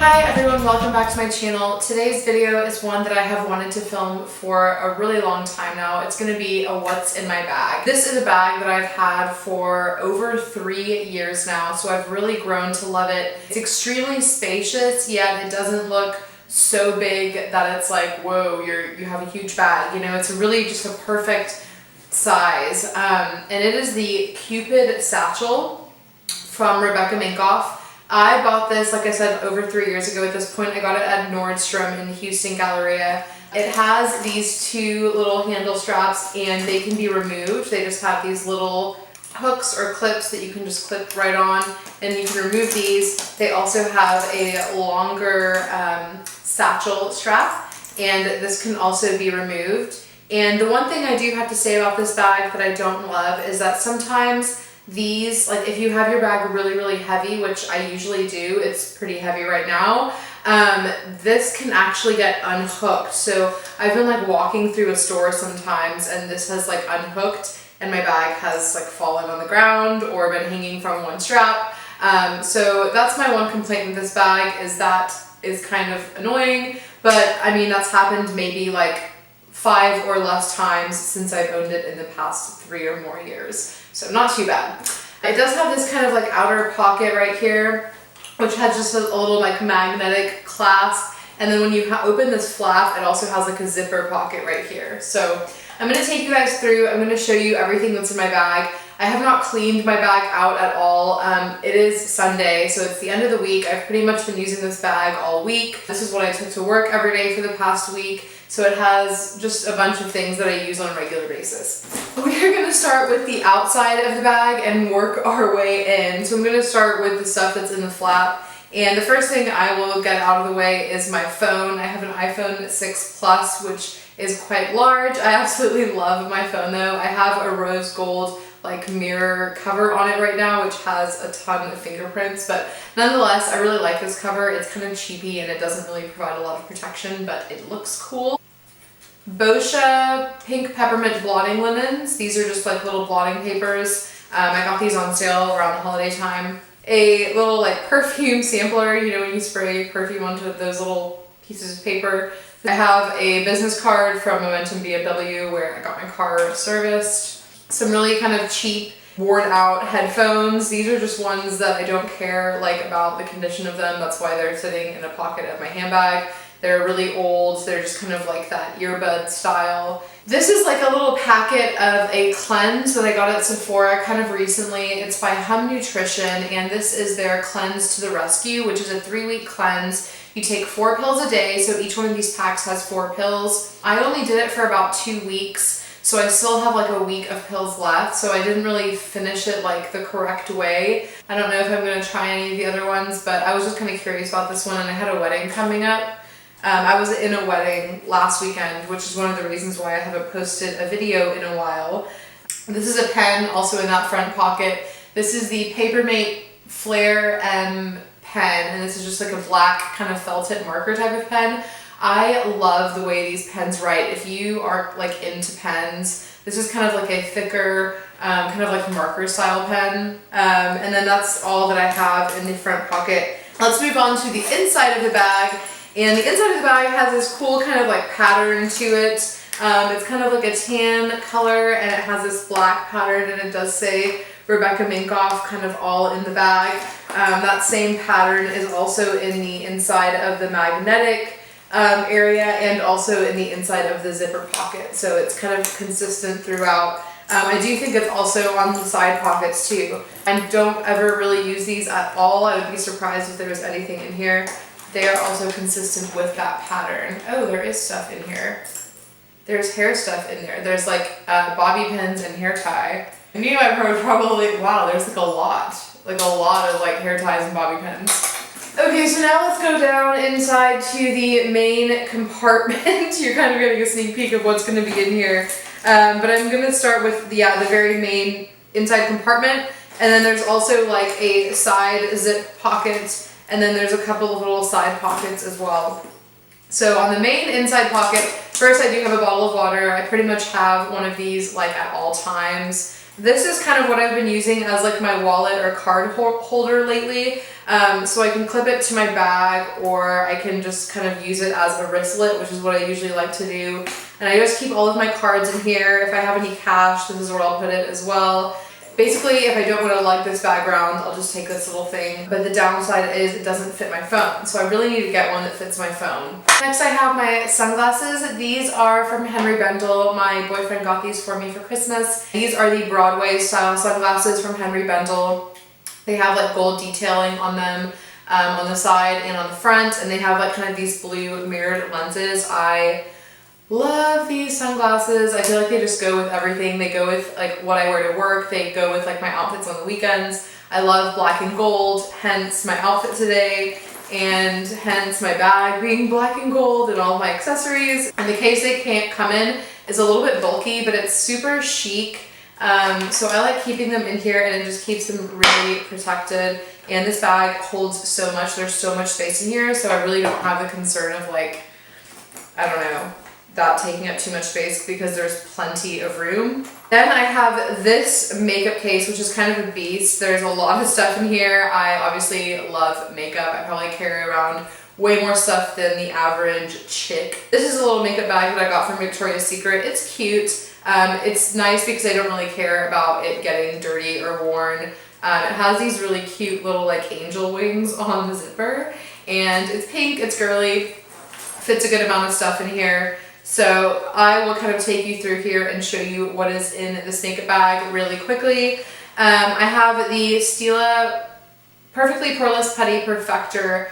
Hi everyone, welcome back to my channel. Today's video is one that I have wanted to film for a really long time now. It's going to be a what's in my bag. This is a bag that I've had for over 3 years now, so I've really grown to love it. It's extremely spacious, yet it doesn't look so big that it's like, whoa, you have a huge bag. You know, it's really just a perfect size. And it is the Cupid Satchel from Minkoff. I bought this, like I said, over 3 years ago. At this point, I got it at Nordstrom in Houston Galleria. It has these two little handle straps and they can be removed. They just have these little hooks or clips that you can just clip right on and you can remove these. They also have a longer satchel strap and this can also be removed. And the one thing I do have to say about this bag that I don't love is that sometimes these, like if you have your bag really heavy, which I usually do, it's pretty heavy right now, this can actually get unhooked. So I've been like walking through a store sometimes and this has like unhooked and my bag has like fallen on the ground or been hanging from one strap. So that's my one complaint with this bag, is that is kind of annoying, but I mean that's happened maybe like 5 or less times since I've owned it in the past 3 or more years. So not too bad. It does have this kind of like outer pocket right here, which has just a little like magnetic clasp. And then when you open this flap, it also has like a zipper pocket right here. So I'm gonna take you guys through, I'm gonna show you everything that's in my bag. I have not cleaned my bag out at all. It is Sunday, so it's the end of the week. I've pretty much been using this bag all week. This is what I took to work every day for the past week. So it has just a bunch of things that I use on a regular basis. We're gonna start with the outside of the bag and work our way in. So I'm gonna start with the stuff that's in the flap. And the first thing I will get out of the way is my phone. I have an iPhone 6 Plus, which is quite large. I absolutely love my phone though. I have a rose gold like mirror cover on it right now, which has a ton of fingerprints, but nonetheless, I really like this cover. It's kind of cheapy and it doesn't really provide a lot of protection, but it looks cool. Boscia Pink Peppermint Blotting Linens. These are just like little blotting papers. I got these on sale around the holiday time. A little like perfume sampler, you know, when you spray perfume onto those little pieces of paper. I have a business card from Momentum BMW where I got my car serviced. Some really kind of cheap, worn out headphones. These are just ones that I don't care like about the condition of them. That's why they're sitting in a pocket of my handbag. They're really old. They're just kind of like that earbud style. This is like a little packet of a cleanse that I got at Sephora kind of recently. It's by Hum Nutrition and this is their Cleanse to the Rescue, which is a 3-week cleanse. You take 4 pills a day, so each one of these packs has 4 pills. I only did it for about 2 weeks. So I still have like a week of pills left, so I didn't really finish it like the correct way. I don't know if I'm gonna try any of the other ones, but I was just kind of curious about this one and I had a wedding coming up. I was in a wedding last weekend, which is one of the reasons why I haven't posted a video in a while. This is a pen also in that front pocket. This is the Papermate Flare M pen, and this is just like a black kind of felt tip marker type of pen. I love the way these pens write. If you are like into pens, this is kind of like a thicker, kind of like marker style pen. And then that's all that I have in the front pocket. Let's move on to the inside of the bag. And the inside of the bag has this cool kind of like pattern to it. It's kind of like a tan color and it has this black pattern and it does say Minkoff kind of all in the bag. That same pattern is also in the inside of the magnetic area and also in the inside of the zipper pocket, so it's kind of consistent throughout. I do think it's also on the side pockets too. I don't ever really use these at all. I would be surprised if there was anything in here. They are also consistent with that pattern. Oh, there is stuff in here. There's hair stuff in there. There's like bobby pins and hair tie. I knew I would probably, wow, there's like a lot of like hair ties and bobby pins. Okay, so now let's go down inside to the main compartment. You're kind of getting a sneak peek of what's going to be in here. But I'm going to start with the very main inside compartment. And then there's also like a side zip pocket. And then there's a couple of little side pockets as well. So on the main inside pocket, first I do have a bottle of water. I pretty much have one of these like at all times. This is kind of what I've been using as like my wallet or card holder lately. So I can clip it to my bag, or I can just kind of use it as a wristlet, which is what I usually like to do. And I just keep all of my cards in here. If I have any cash, this is where I'll put it as well. Basically, if I don't want to lug this bag around, I'll just take this little thing. But the downside is it doesn't fit my phone. So I really need to get one that fits my phone. Next, I have my sunglasses. These are from Henry Bendel. My boyfriend got these for me for Christmas. These are the Broadway style sunglasses from Henry Bendel. They have like gold detailing on them on the side and on the front. And they have like kind of these blue mirrored lenses. I love these sunglasses. I feel like they just go with everything. They go with like what I wear to work. They go with like my outfits on the weekends. I love black and gold, hence my outfit today, and hence my bag being black and gold and all of my accessories. And the case they can't come in is a little bit bulky, but it's super chic. So I like keeping them in here, and it just keeps them really protected. And this bag holds so much. There's so much space in here, so I really don't have the concern of like, I don't know, that taking up too much space because there's plenty of room. Then I have this makeup case, which is kind of a beast. There's a lot of stuff in here. I obviously love makeup. I probably carry around way more stuff than the average chick. This is a little makeup bag that I got from Victoria's Secret. It's cute. It's nice because I don't really care about it getting dirty or worn. It has these really cute little like angel wings on the zipper, and it's pink, it's girly, fits a good amount of stuff in here. So I will kind of take you through here and show you what is in this makeup bag really quickly. I have the Stila Perfectly Poreless Putty Perfector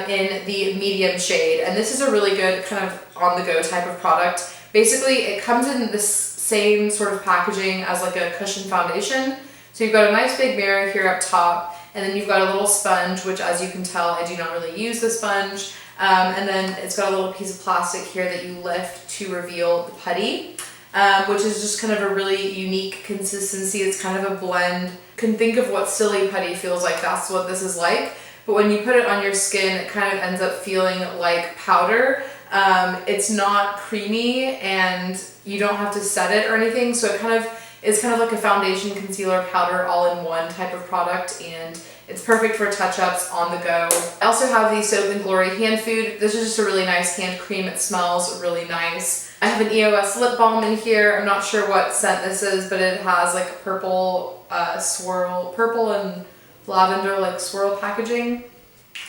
in the medium shade. And this is a really good kind of on-the-go type of product. Basically, it comes in the same sort of packaging as like a cushion foundation. So you've got a nice big mirror here up top, and then you've got a little sponge, which as you can tell, I do not really use the sponge. And then it's got a little piece of plastic here that you lift to reveal the putty, which is just kind of a really unique consistency. It's kind of a blend. You can think of what silly putty feels like. That's what this is like. But when you put it on your skin, it kind of ends up feeling like powder. It's not creamy, and you don't have to set it or anything. So it's kind of like a foundation, concealer, powder all in one type of product, and it's perfect for touch-ups on the go. I also have the Soap and Glory hand food. This is just a really nice hand cream. It smells really nice. I have an EOS lip balm in here. I'm not sure what scent this is, but it has like a purple purple and lavender like swirl packaging.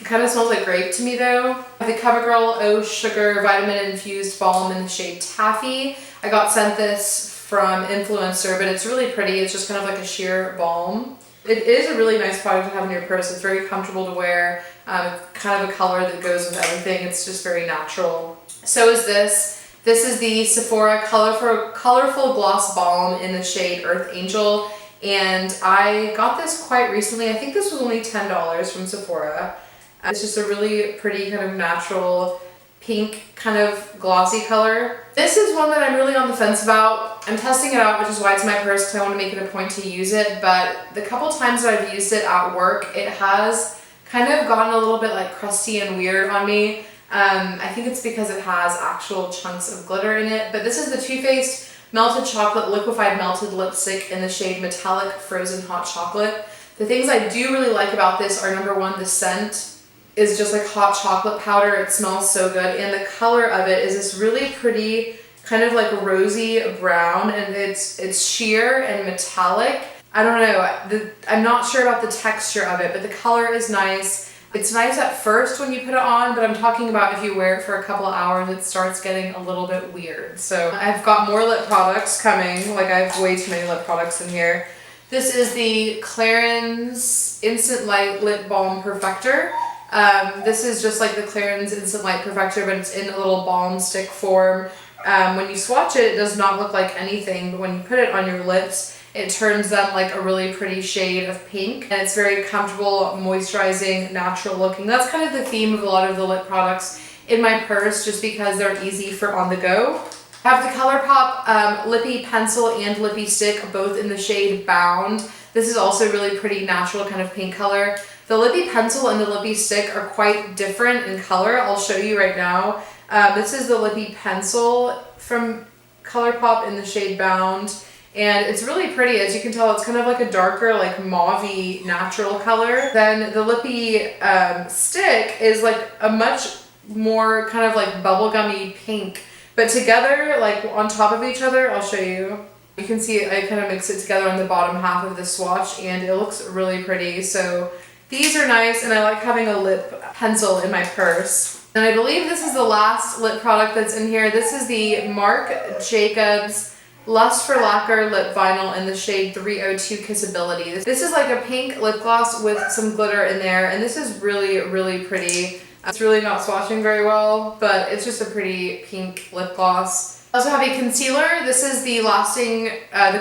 It kind of smells like grape to me though. I have the CoverGirl O Sugar Vitamin Infused Balm in the shade Taffy. I got sent this from Influencer, but it's really pretty. It's just kind of like a sheer balm. It is a really nice product to have in your purse. It's very comfortable to wear. Kind of a color that goes with everything. It's just very natural. So is this. This is the Sephora Colorful Gloss Balm in the shade Earth Angel. And I got this quite recently. I think this was only $10 from Sephora. It's just a really pretty kind of natural pink kind of glossy color. This is one that I'm really on the fence about. I'm testing it out, which is why it's in my purse, because I want to make it a point to use it. But the couple times that I've used it at work, it has kind of gotten a little bit like crusty and weird on me. I think it's because it has actual chunks of glitter in it. But this is the Too Faced Melted Chocolate Liquefied Melted Lipstick in the shade Metallic Frozen Hot Chocolate. The things I do really like about this are, number one, the scent is just like hot chocolate powder. It smells so good, and the color of it is this really pretty kind of like rosy brown, and it's sheer and metallic. I don't know, I'm not sure about the texture of it, but the color is nice. It's nice at first when you put it on, but I'm talking about if you wear it for a couple of hours, it starts getting a little bit weird. So I've got more lip products coming. Like, I have way too many lip products in here. This is the Clarins Instant Light Lip Balm Perfector. This is just like the Clarins Instant Light Perfector, but it's in a little balm stick form. When you swatch it, it does not look like anything, but when you put it on your lips, it turns them like a really pretty shade of pink, and it's very comfortable, moisturizing, natural looking. That's kind of the theme of a lot of the lip products in my purse, just because they're easy for on the go. I have the Colourpop Lippy Pencil and Lippy Stick, both in the shade Bound. This is also really pretty natural kind of pink color. The Lippy Pencil and the Lippy Stick are quite different in color. I'll show you right now. This is the Lippy Pencil from Colourpop in the shade Bound. and it's really pretty. As you can tell, it's kind of like a darker, like mauve-y natural color. Then the Lippy stick is like a much more kind of like bubblegummy pink, but together, like on top of each other. I'll show you. You can see I kind of mix it together on the bottom half of the swatch, and it looks really pretty. So these are nice, and I like having a lip pencil in my purse. And I believe this is the last lip product that's in here. This is the Marc Jacobs Lust for Lacquer Lip Vinyl in the shade 302 Kissability. This is like a pink lip gloss with some glitter in there, and this is really, really pretty. It's really not swatching very well, but it's just a pretty pink lip gloss. I also have a concealer. This is the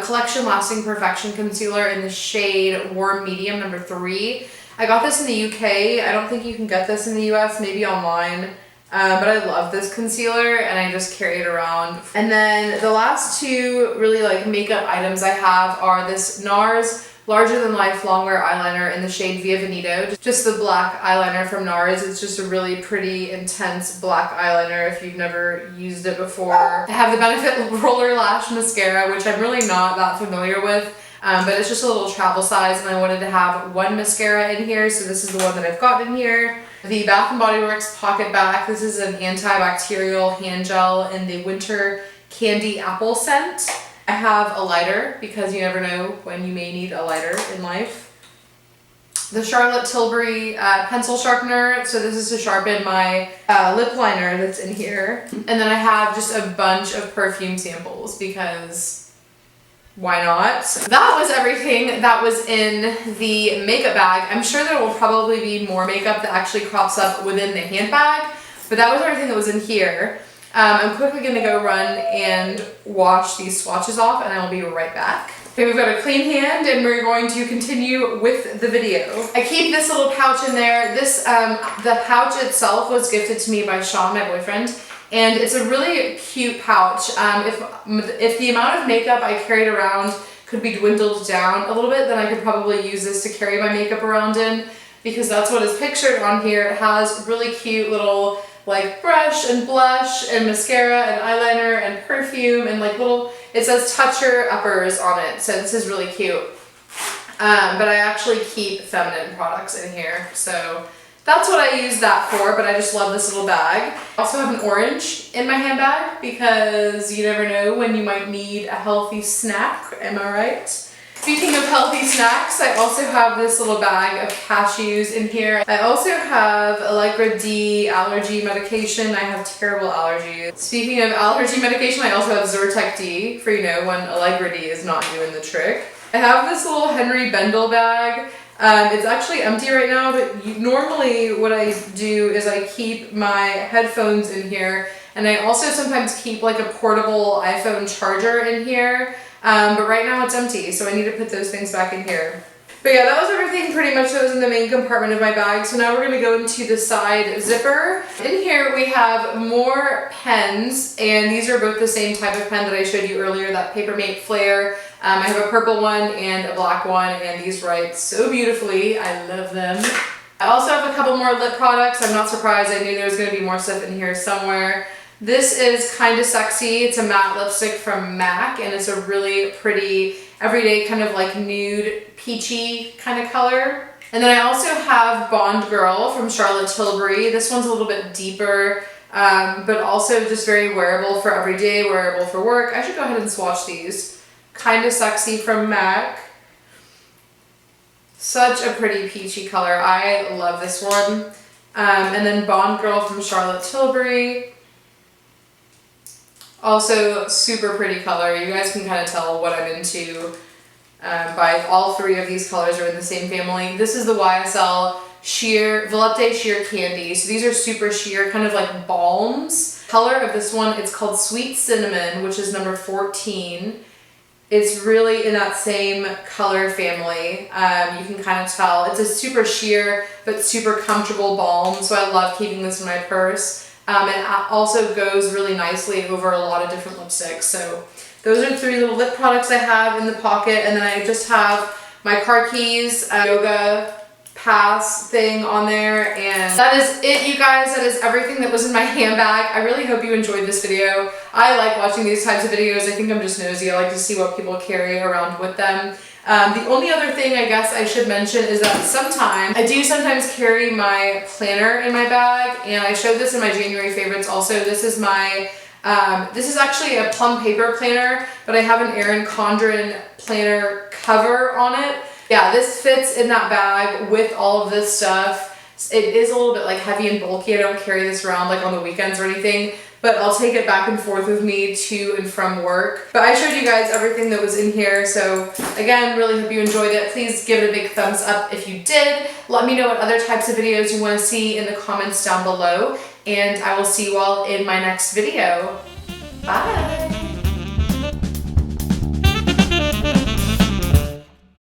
Collection Lasting Perfection Concealer in the shade Warm Medium number 3. I got this in the UK. I don't think you can get this in the US, maybe online. But I love this concealer, and I just carry it around. And then the last two really like makeup items I have are this NARS Larger Than Life Longwear Eyeliner in the shade Via Veneto. Just the black eyeliner from NARS. It's just a really pretty, intense black eyeliner if you've never used it before. I have the Benefit Roller Lash Mascara, which I'm really not that familiar with. But it's just a little travel size, and I wanted to have one mascara in here, so this is the one that I've got in here. The Bath & Body Works Pocket Back. This is an antibacterial hand gel in the Winter Candy Apple scent. I have a lighter, because you never know when you may need a lighter in life. The Charlotte Tilbury pencil sharpener. So this is to sharpen my lip liner that's in here. And then I have just a bunch of perfume samples, because why not? That was everything that was in the makeup bag. I'm sure there will probably be more makeup that actually crops up within the handbag, but that was everything that was in here. I'm quickly gonna go run and wash these swatches off, and I will be right back. Okay, we've got a clean hand, and we're going to continue with the video. I keep this little pouch in there. This, the pouch itself was gifted to me by Sean, my boyfriend. And it's a really cute pouch. If the amount of makeup I carried around could be dwindled down a little bit, then I could probably use this to carry my makeup around in, because that's what is pictured on here. It has really cute little like brush and blush and mascara and eyeliner and perfume and like little, it says toucher uppers on it. So this is really cute. But I actually keep feminine products in here. So that's what I use that for, but I just love this little bag. I also have an orange in my handbag, because you never know when you might need a healthy snack, am I right? Speaking of healthy snacks, I also have this little bag of cashews in here. I also have Allegra D allergy medication. I have terrible allergies. Speaking of allergy medication, I also have Zyrtec D for, you know, when Allegra D is not doing the trick. I have this little Henry Bendel bag. It's actually empty right now, but normally what I do is I keep my headphones in here, and I also sometimes keep like a portable iPhone charger in here, but right now it's empty, so I need to put those things back in here. But yeah, that was everything pretty much that was in the main compartment of my bag. So now we're gonna go into the side zipper. In here we have more pens, and these are both the same type of pen that I showed you earlier, that Papermate Flare. I have a purple one and a black one, and these write so beautifully. I love them. I also have a couple more lip products. I'm not surprised. I knew there was going to be more stuff in here somewhere. This is Kinda Sexy. It's a matte lipstick from MAC, and it's a really pretty, everyday kind of like nude, peachy kind of color. And then I also have Bond Girl from Charlotte Tilbury. This one's a little bit deeper, but also just very wearable for everyday, wearable for work. I should go ahead and swatch these. Kinda Sexy from MAC. Such a pretty peachy color. I love this one. And then Bond Girl from Charlotte Tilbury. Also super pretty color. You guys can kind of tell what I'm into by all three of these colors are in the same family. This is the YSL Sheer, Volupte Sheer Candy. So these are super sheer, kind of like balms. Color of this one, it's called Sweet Cinnamon, which is number 14. It's really in that same color family. You can kind of tell. It's a super sheer but super comfortable balm, so I love keeping this in my purse. And it also goes really nicely over a lot of different lipsticks. So those are 3 little lip products I have in the pocket, and then I just have my car keys, yoga pass thing on there, and that is it, you guys. That is everything that was in my handbag. I really hope you enjoyed this video. I like watching these types of videos. I think I'm just nosy. I like to see what people carry around with them. The only other thing I guess I should mention is that I do sometimes carry my planner in my bag, and I showed this in my January favorites also. This is my, this is actually a plum paper planner, but I have an Erin Condren planner cover on it. Yeah, this fits in that bag with all of this stuff. It is a little bit like heavy and bulky. I don't carry this around like on the weekends or anything, but I'll take it back and forth with me to and from work. But I showed you guys everything that was in here, so again, really hope you enjoyed it. Please give it a big thumbs up if you did. Let me know what other types of videos you want to see in the comments down below, and I will see you all in my next video. Bye!